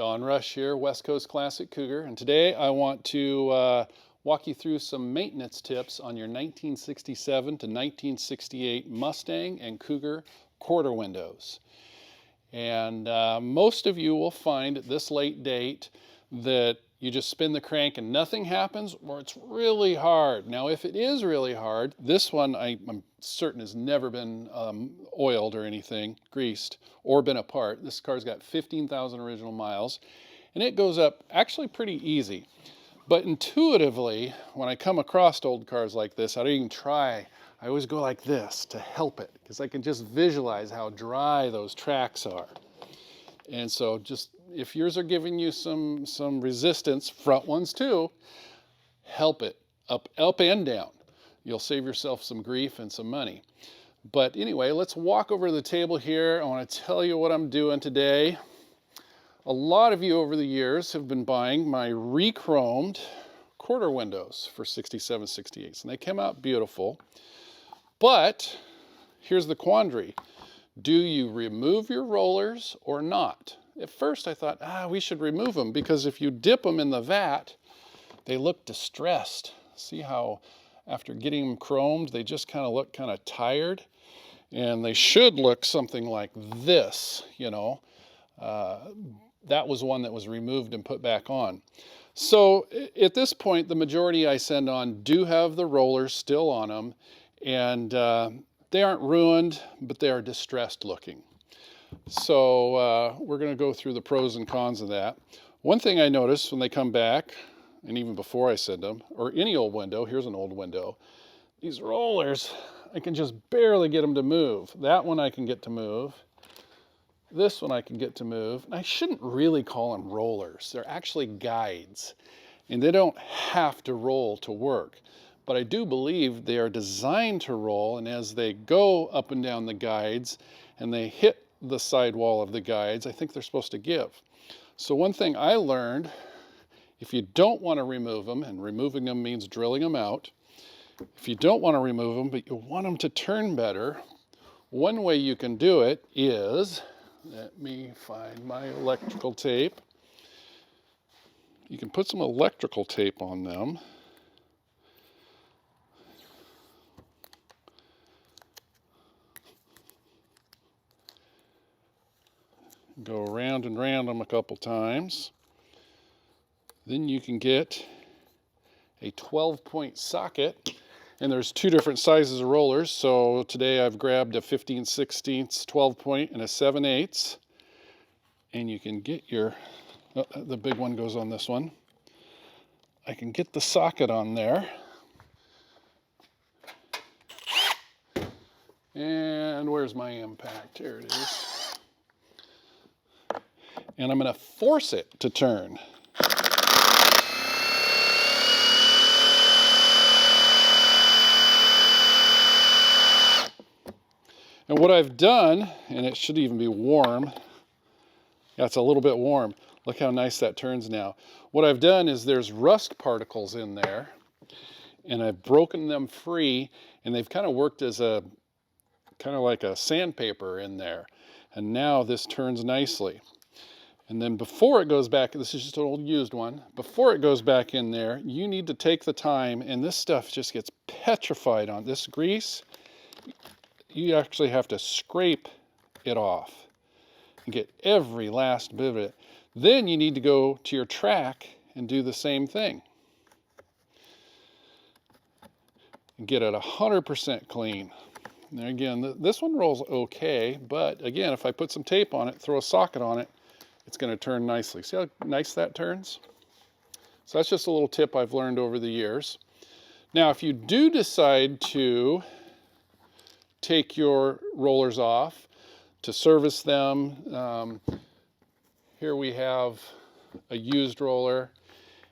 Don Rush here, West Coast Classic Cougar, and today I want to walk you through some maintenance tips on your 1967 to 1968 Mustang and Cougar quarter windows. And most of you will find at this late date that you just spin the crank and nothing happens, or it's really hard. Now, if it is really hard, this one I'm certain has never been oiled or anything, greased, or been apart. This car's got 15,000 original miles, and it goes up actually pretty easy. But intuitively, when I come across old cars like this, I don't even try. I always go like this to help it, because I can just visualize how dry those tracks are. And so just, if yours are giving you some resistance, front ones too, help it, up and down. You'll save yourself some grief and some money. But anyway, let's walk over to the table here. I want to tell you what I'm doing today. A lot of you over the years have been buying my re-chromed quarter windows for 67, 68s, and they came out beautiful. But here's the quandary. Do you remove your rollers or not? At first I thought, we should remove them, because if you dip them in the vat, they look distressed. See how after getting them chromed, they just kind of look kind of tired? And they should look something like this, you know. That was one that was removed and put back on. So at this point, the majority I send on do have the rollers still on them, and they aren't ruined, but they are distressed looking. So we're going to go through the pros and cons of that. One thing I noticed when they come back, and even before I send them, or any old window, here's an old window, these rollers, I can just barely get them to move. That one I can get to move. This one I can get to move. And I shouldn't really call them rollers. They're actually guides, and they don't have to roll to work. But I do believe they are designed to roll, and as they go up and down the guides and they hit the sidewall of the guides, I think they're supposed to give. So one thing I learned, if you don't want to remove them, and removing them means drilling them out, if you don't want to remove them but you want them to turn better, one way you can do it is, let me find my electrical tape. You can put some electrical tape on them. Go around and round them a couple times. Then you can get a 12-point socket, and there's two different sizes of rollers. So today I've grabbed a 15/16 12-point and a 7/8, and you can get your, the big one goes on this one. I can get the socket on there. And where's my impact? Here it is. And I'm going to force it to turn. And what I've done, and it should even be warm. Yeah, it's a little bit warm. Look how nice that turns now. What I've done is there's rust particles in there, and I've broken them free, and they've kind of worked as a, kind of like a sandpaper in there. And now this turns nicely. And then before it goes back, this is just an old used one, before it goes back in there, you need to take the time, and this stuff just gets petrified on this grease. You actually have to scrape it off and get every last bit of it. Then you need to go to your track and do the same thing. And get it 100% clean. And again, this one rolls okay, but again, if I put some tape on it, throw a socket on it, it's going to turn nicely. See how nice that turns? So that's just a little tip I've learned over the years. Now, if you do decide to take your rollers off to service them, here we have a used roller.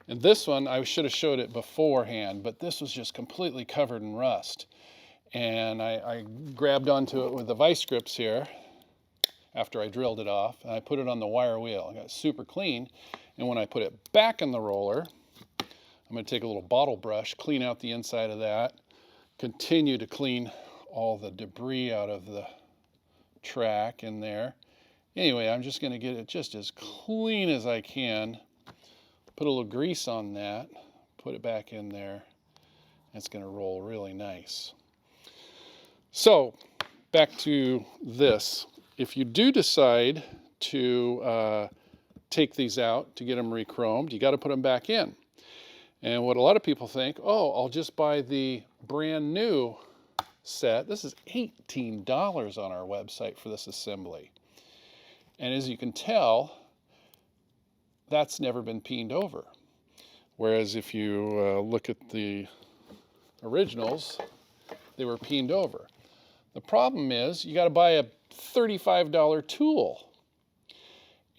And this one, I should have showed it beforehand, but this was just completely covered in rust. And I grabbed onto it with the vice grips here after I drilled it off, and I put it on the wire wheel. I got it super clean, and when I put it back in the roller, I'm going to take a little bottle brush, clean out the inside of that, continue to clean all the debris out of the track in there, Anyway, I'm just going to get it just as clean as I can. Put a little grease on that, put it back in there. It's going to roll really nice. So, back to this. If you do decide to take these out to get them re-chromed, you got to put them back in. And what a lot of people think, oh, I'll just buy the brand new set. This is $18 on our website for this assembly. And as you can tell, that's never been peened over. Whereas if you look at the originals, they were peened over. The problem is you got to buy a $35 tool.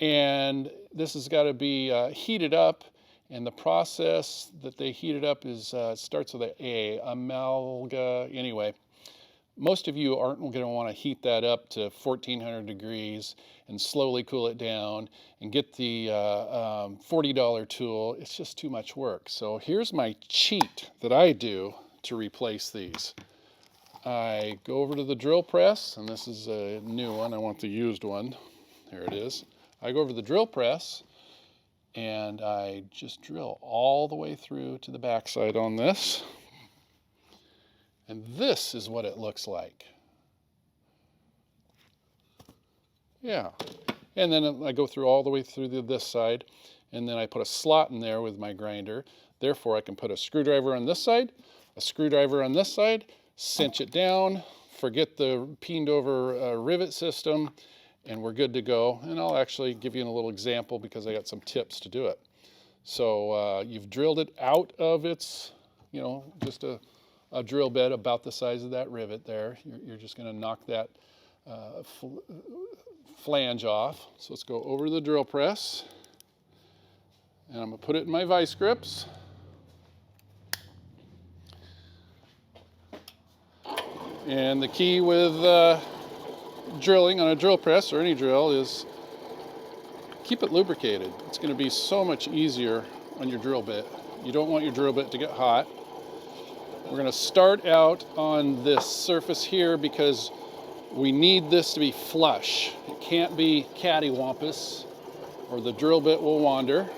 And this has got to be heated up. And the process that they heat it up is starts with an A, amalga. Anyway, most of you aren't going to want to heat that up to 1400 degrees and slowly cool it down and get the $40 tool. It's just too much work. So here's my cheat that I do to replace these. I go over to the drill press, and this is a new one. I want the used one. There it is. I go over to the drill press, and I just drill all the way through to the backside on this. And this is what it looks like. Yeah. And then I go through all the way through this side, and then I put a slot in there with my grinder. Therefore, I can put a screwdriver on this side, a screwdriver on this side, cinch it down, forget the peened over rivet system, and we're good to go. And I'll actually give you a little example because I got some tips to do it. So you've drilled it out of its, just a drill bit about the size of that rivet there. You're just going to knock that flange off. So let's go over to the drill press, and I'm going to put it in my vice grips. And the key with drilling on a drill press or any drill is keep it lubricated. It's going to be so much easier on your drill bit. You don't want your drill bit to get hot. We're going to start out on this surface here because we need this to be flush. It can't be cattywampus or the drill bit will wander.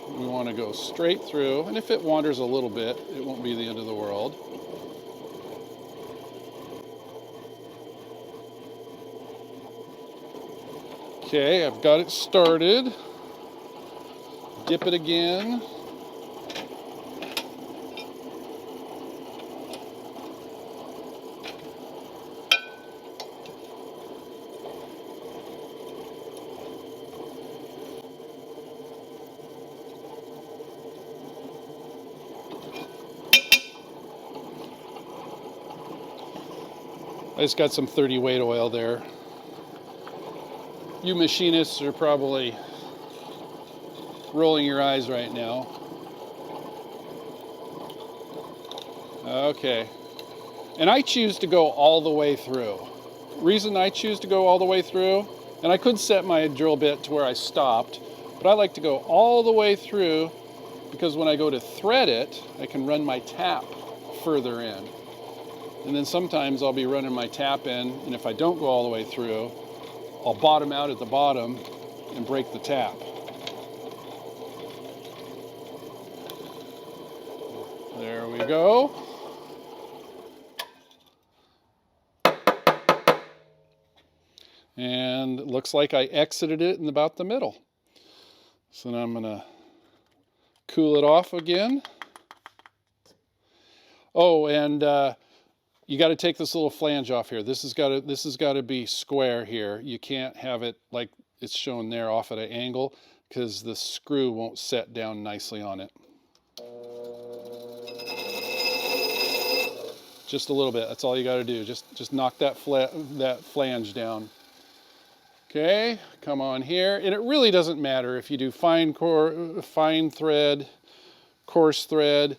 We want to go straight through, and if it wanders a little bit, it won't be the end of the world. Okay, I've got it started. Dip it again. I just got some 30 weight oil there. You machinists are probably rolling your eyes right now. Okay. And I choose to go all the way through. Reason I choose to go all the way through, and I could set my drill bit to where I stopped, but I like to go all the way through because when I go to thread it, I can run my tap further in. And then sometimes I'll be running my tap in, and if I don't go all the way through, I'll bottom out at the bottom and break the tap. There we go. And it looks like I exited it in about the middle. So now I'm going to cool it off again. Oh, and you got to take this little flange off here. This has got to be square here. You can't have it like it's shown there off at an angle because the screw won't set down nicely on it. Just a little bit. That's all you got to do. Just knock that flange down. Okay, come on here. And it really doesn't matter if you do fine thread, coarse thread.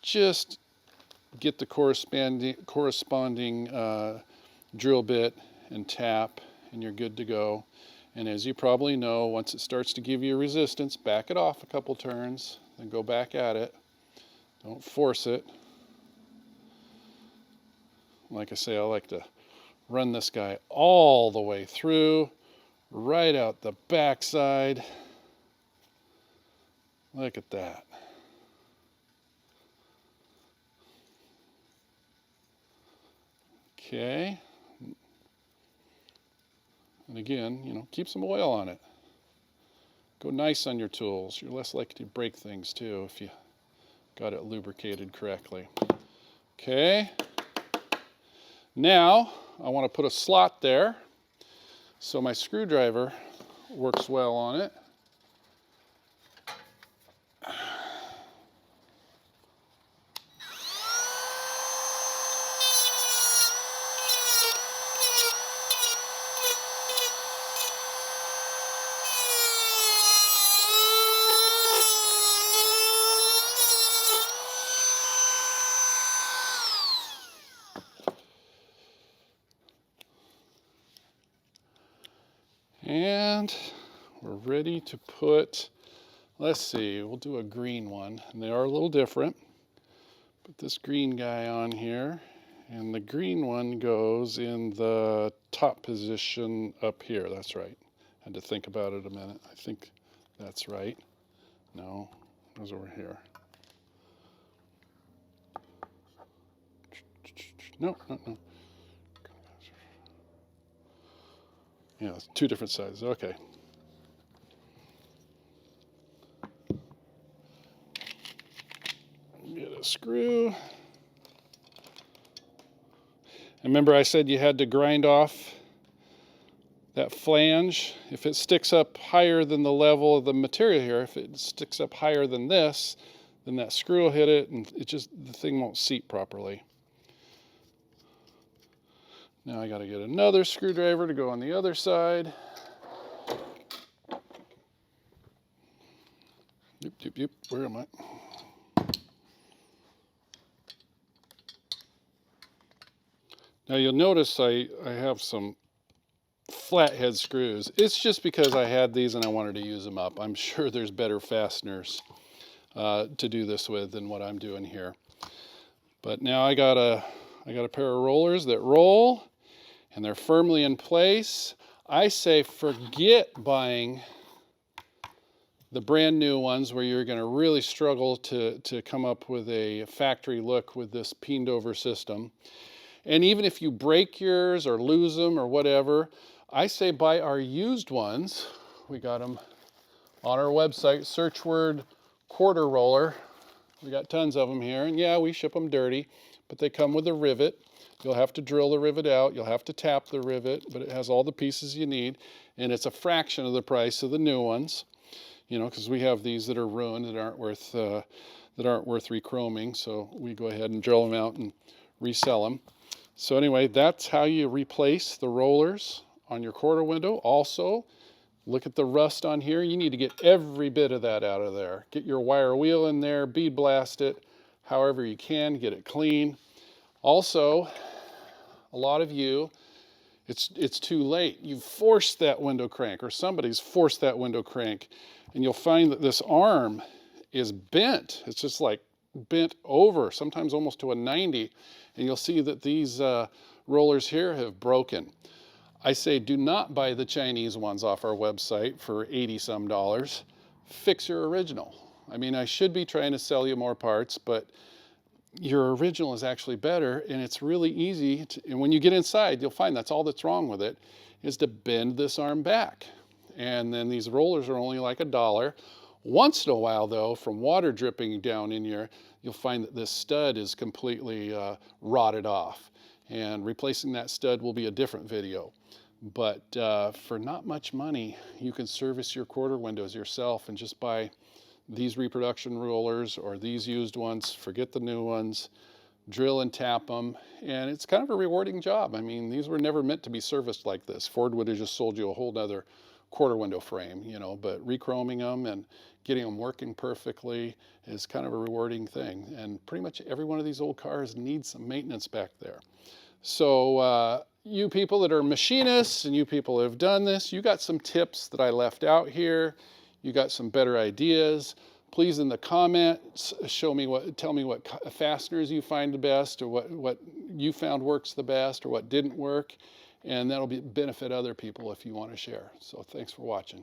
Just get the corresponding drill bit and tap, and you're good to go. And as you probably know, once it starts to give you resistance, back it off a couple turns, then go back at it. Don't force it. Like I say, I like to Run this guy all the way through, right out the backside. Look at that. Okay. And again, you know, keep some oil on it. Go nice on your tools. You're less likely to break things too if you got it lubricated correctly. Okay. Now, I want to put a slot there so my screwdriver works well on it. And we're ready to put, let's see, we'll do a green one. And they are a little different. Put this green guy on here. And the green one goes in the top position up here. That's right. Had to think about it a minute. I think that's right. No, it was over here. No. Yeah, it's two different sizes. Okay. Get a screw. And remember I said you had to grind off that flange. If it sticks up higher than the level of the material here, if it sticks up higher than this, then that screw will hit it and the thing won't seat properly. Now I got to get another screwdriver to go on the other side. Yep. Where am I? Now you'll notice I have some flathead screws. It's just because I had these and I wanted to use them up. I'm sure there's better fasteners to do this with than what I'm doing here. But now I got a pair of rollers that roll and they're firmly in place. I say forget buying the brand new ones where you're going to really struggle to come up with a factory look with this peened over system. And even if you break yours or lose them or whatever, I say buy our used ones. We got them on our website, search word quarter roller. We got tons of them here. And yeah, we ship them dirty, but they come with a rivet. You'll have to drill the rivet out. You'll have to tap the rivet, but it has all the pieces you need. And it's a fraction of the price of the new ones, you know, because we have these that are ruined, that aren't worth rechroming. So we go ahead and drill them out and resell them. So anyway, that's how you replace the rollers on your quarter window. Also, look at the rust on here. You need to get every bit of that out of there. Get your wire wheel in there, bead blast it, however you can, get it clean. Also, a lot of you, it's too late. You've forced that window crank, or somebody's forced that window crank, and you'll find that this arm is bent. It's just like bent over, sometimes almost to a 90, and you'll see that these rollers here have broken. I say do not buy the Chinese ones off our website for $80-some. Fix your original. I mean, I should be trying to sell you more parts, but your original is actually better, and it's really easy to, and when you get inside, you'll find that's all that's wrong with it, is to bend this arm back. And then these rollers are only like $1. Once in a while, though, from water dripping down in here, you'll find that this stud is completely rotted off. And replacing that stud will be a different video. But for not much money, you can service your quarter windows yourself and just buy these reproduction rollers or these used ones, forget the new ones, drill and tap them, and it's kind of a rewarding job. I mean, these were never meant to be serviced like this. Ford would have just sold you a whole other quarter window frame, you know, but rechroming them and getting them working perfectly is kind of a rewarding thing. And pretty much every one of these old cars needs some maintenance back there. So you people that are machinists and you people that have done this, you got some tips that I left out here. You got some better ideas. Please, in the comments, tell me what fasteners you find the best, or what you found works the best, or what didn't work, and that'll benefit other people if you want to share. So thanks for watching.